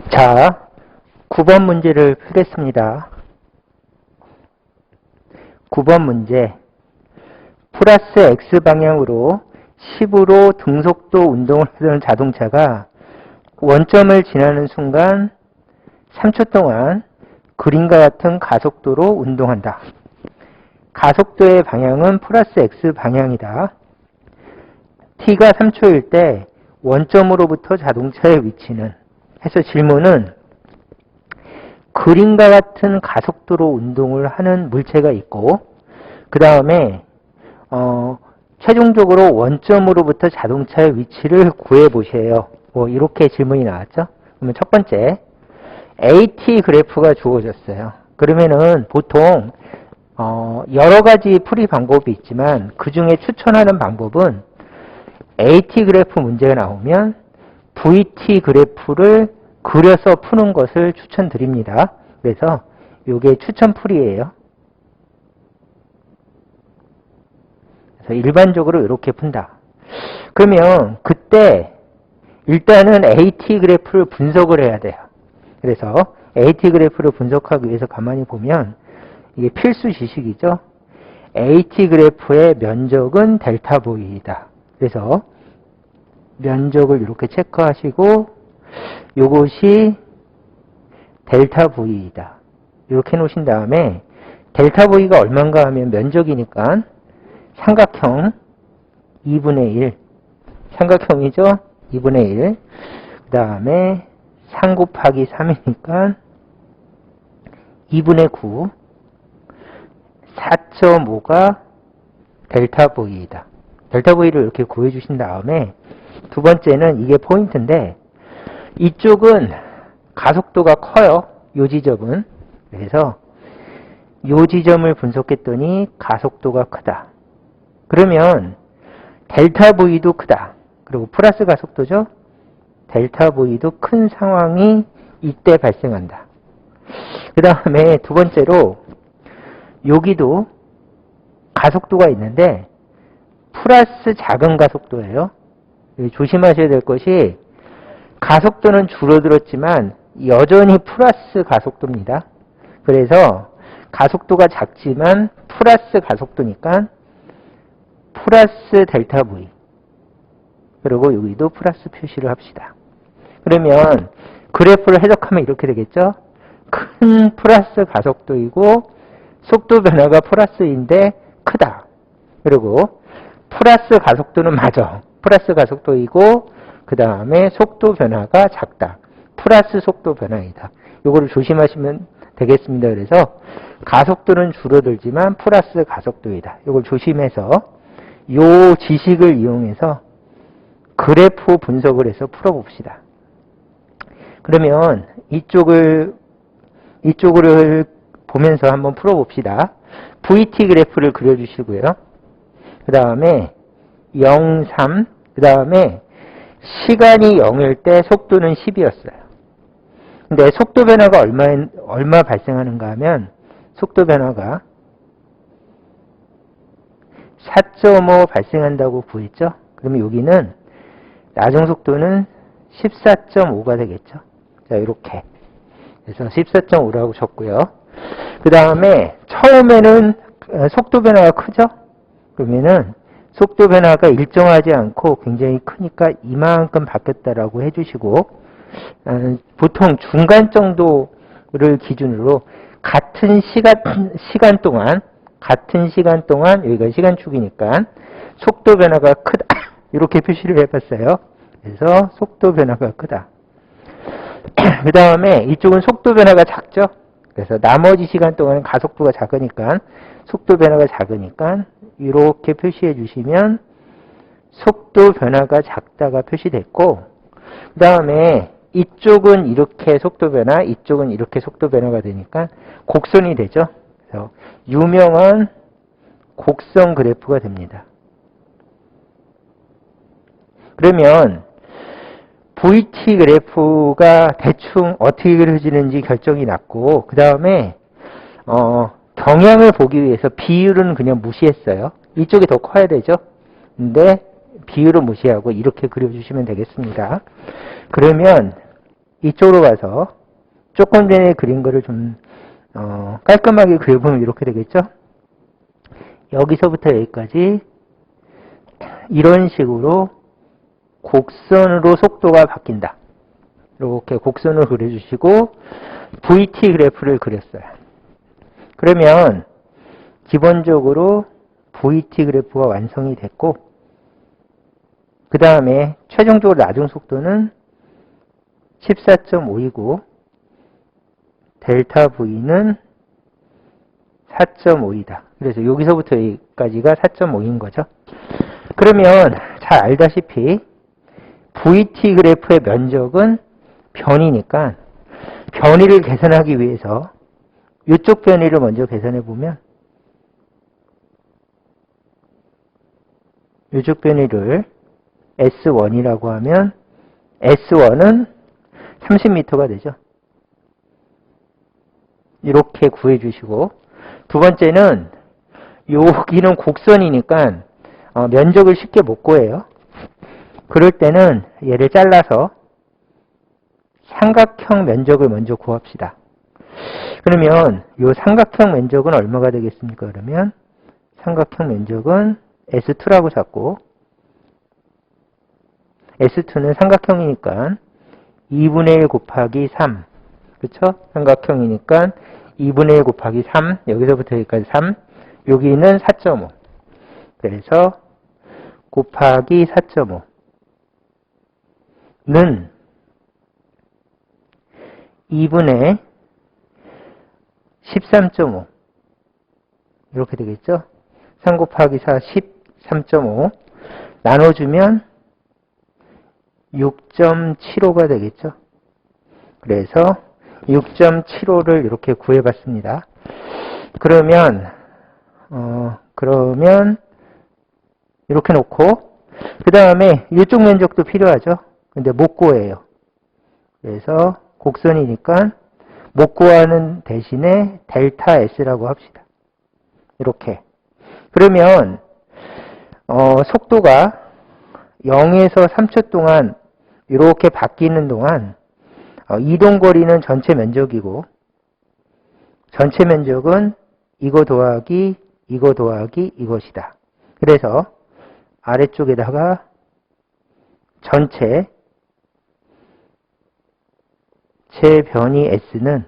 자, 9번 문제를 풀겠습니다. 9번 문제. 플러스 X방향으로 10으로 등속도 운동을 하던 자동차가 원점을 지나는 순간 3초 동안 그림과 같은 가속도로 운동한다. 가속도의 방향은 플러스 X방향이다. T가 3초일 때 원점으로부터 자동차의 위치는 해서 질문은 그림과 같은 가속도로 운동을 하는 물체가 있고 그 다음에 최종적으로 원점으로부터 자동차의 위치를 구해보세요. 이렇게 질문이 나왔죠. 그러면 첫 번째 AT 그래프가 주어졌어요. 그러면은 보통 여러 가지 풀이 방법이 있지만 그 중에 추천하는 방법은 AT 그래프 문제가 나오면 VT 그래프를 그려서 푸는 것을 추천드립니다. 그래서 이게 추천풀이에요. 그래서 일반적으로 이렇게 푼다. 그러면 그때 일단은 AT 그래프를 분석을 해야 돼요. 그래서 AT 그래프를 분석하기 위해서 가만히 보면 이게 필수 지식이죠. AT 그래프의 면적은 델타 V이다. 그래서 면적을 이렇게 체크하시고 이것이 델타 V이다. 이렇게 놓으신 다음에 델타 V가 얼마인가 하면 면적이니까 삼각형 2분의 1 삼각형이죠. 2분의 1 그 다음에 3 곱하기 3이니까 2분의 9 4.5가 델타 V이다. 델타 V를 이렇게 구해주신 다음에 두 번째는 이게 포인트인데 이쪽은 가속도가 커요. 요 지점은. 그래서 요 지점을 분석했더니 가속도가 크다. 그러면 델타 V도 크다. 그리고 플러스 가속도죠. 델타 V도 큰 상황이 이때 발생한다. 그 다음에 두 번째로 여기도 가속도가 있는데 플러스 작은 가속도예요. 조심하셔야 될 것이 가속도는 줄어들었지만 여전히 플러스 가속도입니다. 그래서 가속도가 작지만 플러스 가속도니까 플러스 델타 V 그리고 여기도 플러스 표시를 합시다. 그러면 그래프를 해석하면 이렇게 되겠죠. 큰 플러스 가속도이고 속도 변화가 플러스인데 크다. 그리고 플러스 가속도는 맞아. 플러스 가속도이고 그 다음에 속도 변화가 작다. 플러스 속도 변화이다. 이거를 조심하시면 되겠습니다. 그래서 가속도는 줄어들지만 플러스 가속도이다. 이걸 조심해서 이 지식을 이용해서 그래프 분석을 해서 풀어봅시다. 그러면 이쪽을 보면서 한번 풀어봅시다. VT 그래프를 그려주시고요. 그 다음에 0, 3, 그 다음에 시간이 0일 때 속도는 10이었어요. 근데 속도 변화가 얼마 발생하는가 하면 속도 변화가 4.5 발생한다고 구했죠. 그러면 여기는 나중 속도는 14.5가 되겠죠. 자, 이렇게. 그래서 14.5라고 적고요. 그 다음에 처음에는 속도 변화가 크죠? 그러면은 속도 변화가 일정하지 않고 굉장히 크니까 이만큼 바뀌었다라고 해주시고 보통 중간 정도를 기준으로 같은 시간 동안 여기가 시간축이니까 속도 변화가 크다 이렇게 표시를 해봤어요. 그래서 속도 변화가 크다. 그 다음에 이쪽은 속도 변화가 작죠. 그래서 나머지 시간 동안은 가속도가 작으니까 속도 변화가 작으니까 이렇게 표시해 주시면 속도 변화가 작다가 표시됐고 그 다음에 이쪽은 이렇게 속도 변화, 이쪽은 이렇게 속도 변화가 되니까 곡선이 되죠. 그래서 유명한 곡선 그래프가 됩니다. 그러면 VT 그래프가 대충 어떻게 그려지는지 결정이 났고 그 다음에 경향을 보기 위해서 비율은 그냥 무시했어요. 이쪽이 더 커야 되죠. 근데 비율은 무시하고 이렇게 그려주시면 되겠습니다. 그러면 이쪽으로 가서 조금 전에 그린 거를 좀 깔끔하게 그려보면 이렇게 되겠죠? 여기서부터 여기까지 이런 식으로 곡선으로 속도가 바뀐다. 이렇게 곡선을 그려주시고 VT 그래프를 그렸어요. 그러면 기본적으로 VT 그래프가 완성이 됐고 그 다음에 최종적으로 나중 속도는 14.5이고 델타 V는 4.5이다. 그래서 여기서부터 여기까지가 4.5인 거죠. 그러면 잘 알다시피 VT 그래프의 면적은 변이니까 변이를 계산하기 위해서 이쪽 변이를 먼저 계산해 보면 이쪽 변이를 S1이라고 하면 S1은 30m가 되죠. 이렇게 구해 주시고 두 번째는 여기는 곡선이니까 면적을 쉽게 못 구해요. 그럴 때는 얘를 잘라서 삼각형 면적을 먼저 구합시다. 그러면 이 삼각형 면적은 얼마가 되겠습니까? 그러면 삼각형 면적은 S2라고 잡고 S2는 삼각형이니까 2분의 1 곱하기 3 그렇죠? 삼각형이니까 2분의 1 곱하기 3 여기서부터 여기까지 3 여기는 4.5 그래서 곱하기 4.5는 2분의 13.5 이렇게 되겠죠? 3 곱하기 4 13.5 나눠주면 6.75가 되겠죠? 그래서 6.75를 이렇게 구해봤습니다. 그러면 이렇게 놓고 그 다음에 이쪽 면적도 필요하죠? 근데 못 구해요. 그래서 곡선이니까 못 구하는 대신에 델타 S라고 합시다. 이렇게. 그러면 속도가 0에서 3초 동안 이렇게 바뀌는 동안 이동거리는 전체 면적이고 전체 면적은 이거 더하기 이거 더하기 이것이다. 그래서 아래쪽에다가 전체 제 변이 S는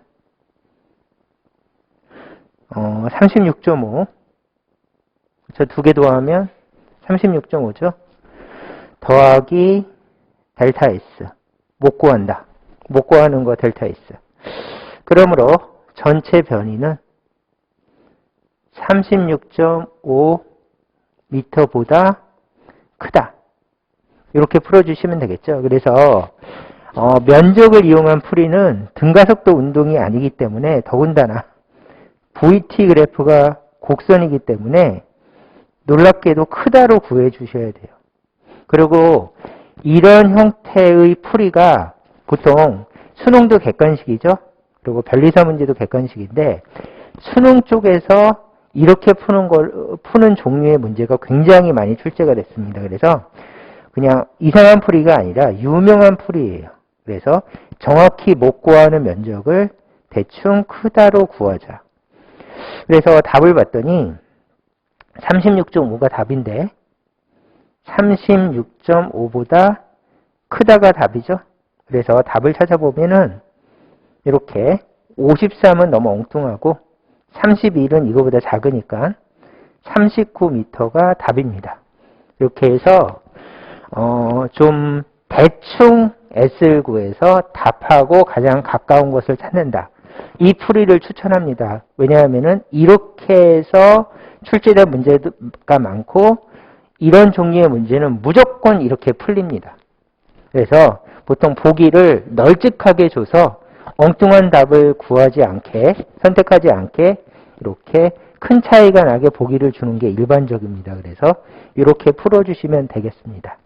36.5 저 두 개 더하면 36.5죠. 더하기 델타 S 못 구한다. 못 구하는 거 델타 S. 그러므로 전체 변이는 36.5m보다 크다. 이렇게 풀어주시면 되겠죠. 그래서 면적을 이용한 풀이는 등가속도 운동이 아니기 때문에 더군다나 VT 그래프가 곡선이기 때문에 놀랍게도 크다로 구해 주셔야 돼요. 그리고 이런 형태의 풀이가 보통 수능도 객관식이죠. 그리고 변리사 문제도 객관식인데 수능 쪽에서 이렇게 푸는 종류의 문제가 굉장히 많이 출제가 됐습니다. 그래서 그냥 이상한 풀이가 아니라 유명한 풀이에요. 그래서 정확히 못 구하는 면적을 대충 크다로 구하자. 그래서 답을 봤더니 36.5가 답인데 36.5보다 크다가 답이죠. 그래서 답을 찾아보면은 이렇게 53은 너무 엉뚱하고 31은 이거보다 작으니까 39m가 답입니다. 이렇게 해서 좀 대충 S를 구해서 답하고 가장 가까운 것을 찾는다. 이 풀이를 추천합니다. 왜냐하면은 이렇게 해서 출제된 문제가 많고 이런 종류의 문제는 무조건 이렇게 풀립니다. 그래서 보통 보기를 널찍하게 줘서 엉뚱한 답을 구하지 않게 선택하지 않게 이렇게 큰 차이가 나게 보기를 주는 게 일반적입니다. 그래서 이렇게 풀어주시면 되겠습니다.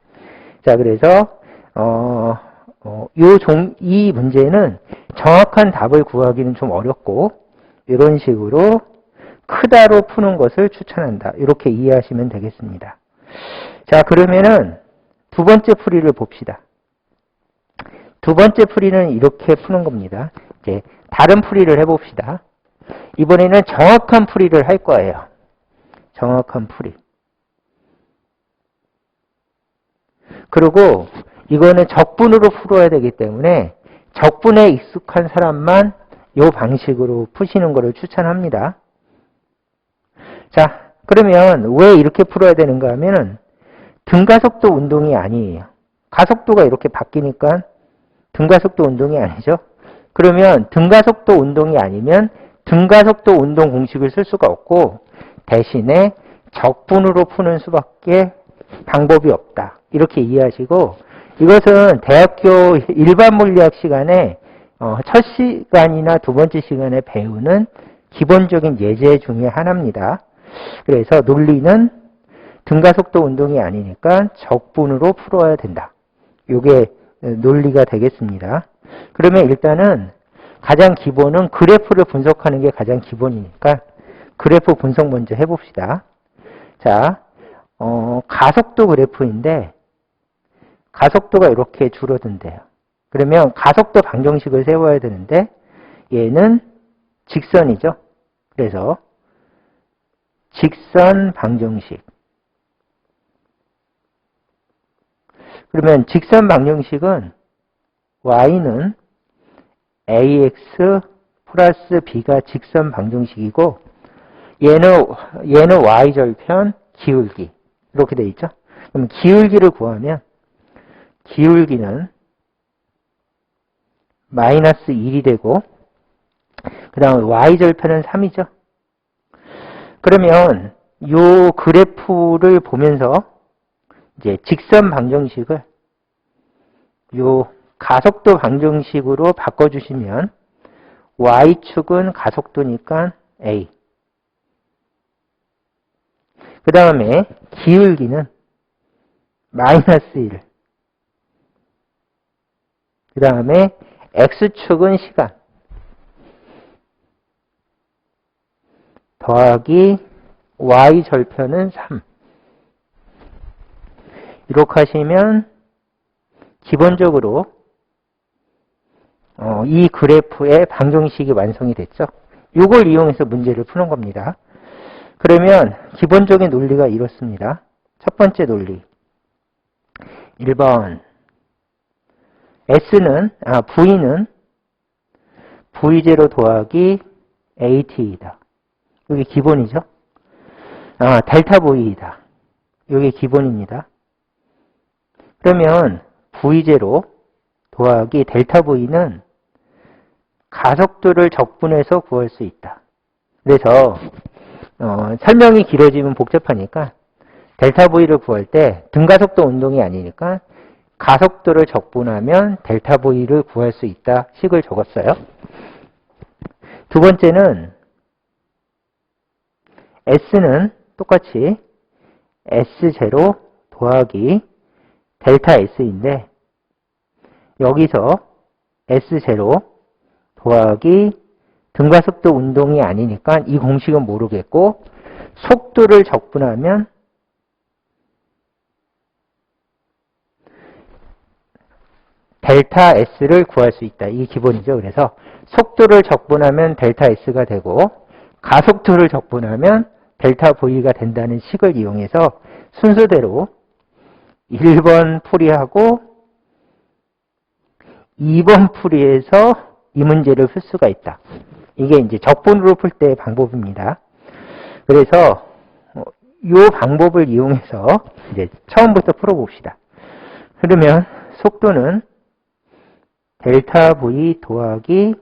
자, 그래서 이 문제는 정확한 답을 구하기는 좀 어렵고 이런 식으로 크다로 푸는 것을 추천한다. 이렇게 이해하시면 되겠습니다. 자, 그러면은 두 번째 풀이를 봅시다. 두 번째 풀이는 이렇게 푸는 겁니다. 이제 다른 풀이를 해봅시다. 이번에는 정확한 풀이를 할 거예요. 정확한 풀이. 그리고 이거는 적분으로 풀어야 되기 때문에 적분에 익숙한 사람만 이 방식으로 푸시는 것을 추천합니다. 자, 그러면 왜 이렇게 풀어야 되는가 하면은 등가속도 운동이 아니에요. 가속도가 이렇게 바뀌니까 등가속도 운동이 아니죠. 그러면 등가속도 운동이 아니면 등가속도 운동 공식을 쓸 수가 없고 대신에 적분으로 푸는 수밖에 방법이 없다. 이렇게 이해하시고 이것은 대학교 일반 물리학 시간에 첫 시간이나 두 번째 시간에 배우는 기본적인 예제 중에 하나입니다. 그래서 논리는 등가속도 운동이 아니니까 적분으로 풀어야 된다. 이게 논리가 되겠습니다. 그러면 일단은 가장 기본은 그래프를 분석하는 게 가장 기본이니까 그래프 분석 먼저 해봅시다. 자, 가속도 그래프인데 가속도가 이렇게 줄어든대요. 그러면 가속도 방정식을 세워야 되는데 얘는 직선이죠. 그래서 직선 방정식. 그러면 직선 방정식은 y는 ax 플러스 b가 직선 방정식이고 얘는 y절편 기울기 이렇게 되어 있죠. 그럼 기울기를 구하면 기울기는 마이너스 1이 되고 그 다음에 y절편은 3이죠. 그러면 이 그래프를 보면서 이제 직선 방정식을 요 가속도 방정식으로 바꿔주시면 y축은 가속도니까 a. 그 다음에 기울기는 마이너스 1. 그 다음에 x축은 시간. 더하기 y절편은 3. 이렇게 하시면 기본적으로 이 그래프의 방정식이 완성이 됐죠. 이걸 이용해서 문제를 푸는 겁니다. 그러면 기본적인 논리가 이렇습니다. 첫 번째 논리. 1번 V는 V0 더하기 AT이다. 이게 기본이죠. 델타 V이다. 이게 기본입니다. 그러면 V0 더하기 델타 V는 가속도를 적분해서 구할 수 있다. 그래서 설명이 길어지면 복잡하니까 델타 V를 구할 때 등가속도 운동이 아니니까 가속도를 적분하면 델타 V를 구할 수 있다 식을 적었어요. 두 번째는 S는 똑같이 S0 더하기 델타 S인데 여기서 S0 더하기 등가속도 운동이 아니니까 이 공식은 모르겠고 속도를 적분하면 델타 S를 구할 수 있다. 이게 기본이죠. 그래서 속도를 적분하면 델타 S가 되고 가속도를 적분하면 델타 V가 된다는 식을 이용해서 순서대로 1번 풀이하고 2번 풀이에서 이 문제를 풀 수가 있다. 이게 이제 적분으로 풀 때의 방법입니다. 그래서 이 방법을 이용해서 이제 처음부터 풀어봅시다. 그러면 속도는 델타 V 더하기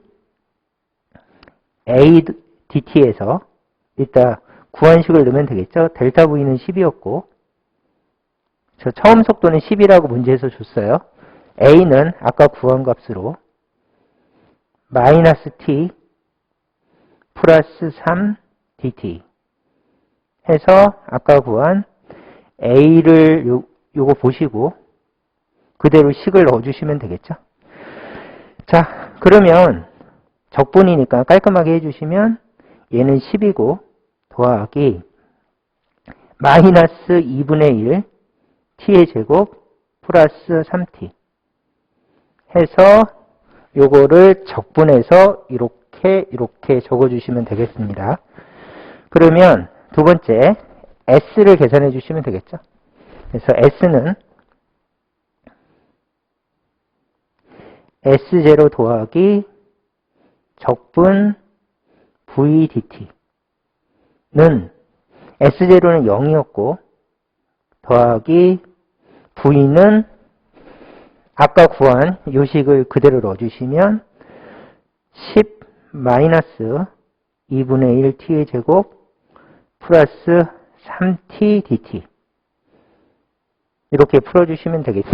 A dt에서 일단 구한식을 넣으면 되겠죠. 델타 V는 10이었고 저 처음 속도는 10이라고 문제에서 줬어요. A는 아까 구한 값으로 마이너스 t 플러스 3 dt 해서 아까 구한 A를 요거 보시고 그대로 식을 넣어주시면 되겠죠. 자, 그러면 적분이니까 깔끔하게 해주시면 얘는 10이고 더하기 마이너스 2분의 1 t의 제곱 플러스 3t 해서 요거를 적분해서 이렇게 적어주시면 되겠습니다. 그러면 두 번째 S를 계산해 주시면 되겠죠. 그래서 S는 S0 더하기 적분 VDT는 S0는 0이었고 더하기 V는 아까 구한 요식을 그대로 넣어주시면 10 마이너스 2분의 1 t의 제곱 플러스 3t dt 이렇게 풀어주시면 되겠죠?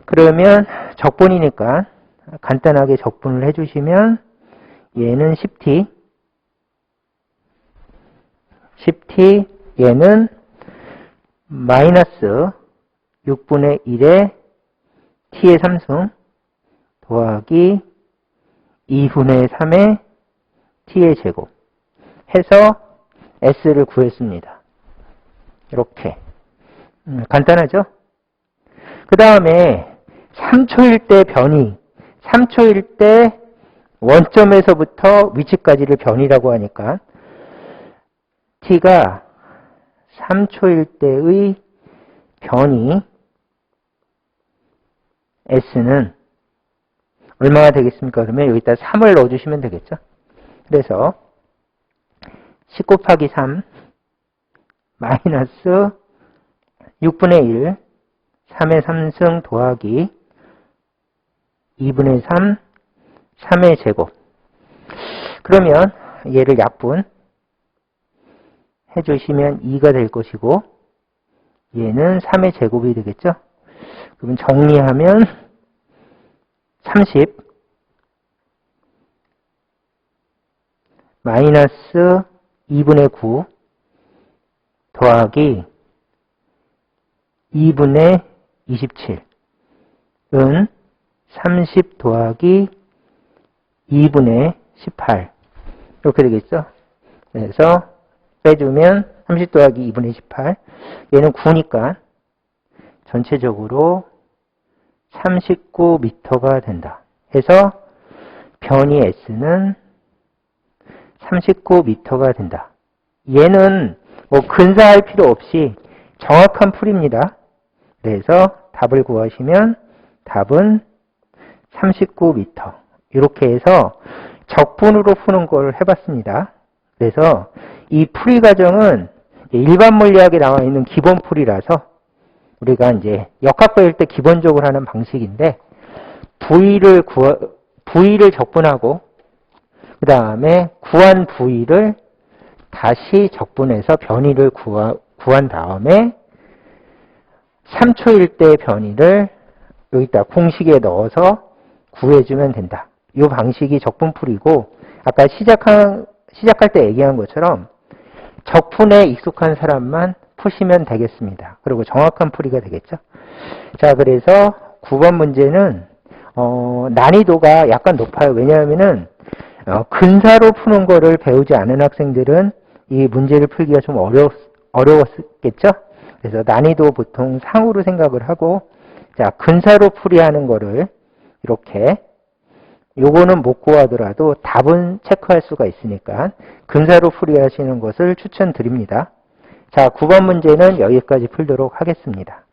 그러면 적분이니까 간단하게 적분을 해주시면 얘는 10t 얘는 마이너스 6분의 1에 t의 3승 더하기 2분의 3의 t의 제곱 해서 s를 구했습니다. 이렇게 간단하죠? 그 다음에 3초일 때 변이 3초일 때 원점에서부터 위치까지를 변이라고 하니까 t가 3초일 때의 변이 s는 얼마가 되겠습니까? 그러면 여기다 3을 넣어주시면 되겠죠. 그래서 10 곱하기 3 마이너스 6분의 1 3의 3승 더하기 2분의 3 3의 제곱 그러면 얘를 약분 해주시면 2가 될 것이고 얘는 3의 제곱이 되겠죠. 그러면 정리하면 30 마이너스 2분의 9 더하기 2분의 27은 30 더하기 2분의 18 이렇게 되겠죠. 그래서 빼주면 30 더하기 2분의 18 얘는 9니까 전체적으로 39m가 된다. 해서 변이 S는 39m가 된다. 얘는 뭐 근사할 필요 없이 정확한 풀입니다. 그래서 답을 구하시면 답은 39m. 이렇게 해서 적분으로 푸는 걸 해봤습니다. 그래서 이 풀이 과정은 일반 물리학에 나와 있는 기본 풀이라서 우리가 이제 역학과일 때 기본적으로 하는 방식인데 V를 적분하고 그 다음에 구한 V를 다시 적분해서 변이를 구한 다음에 3초일 때 변이를 여기다 공식에 넣어서 구해주면 된다. 이 방식이 적분풀이고 아까 시작할 때 얘기한 것처럼 적분에 익숙한 사람만 푸시면 되겠습니다. 그리고 정확한 풀이가 되겠죠. 자, 그래서 9번 문제는 난이도가 약간 높아요. 왜냐하면은 근사로 푸는 거를 배우지 않은 학생들은 이 문제를 풀기가 좀 어려웠겠죠. 그래서 난이도 보통 상으로 생각을 하고 자, 근사로 풀이하는 거를 이렇게 요거는 못 구하더라도 답은 체크할 수가 있으니까 근사로 풀이하시는 것을 추천드립니다. 자, 9번 문제는 여기까지 풀도록 하겠습니다.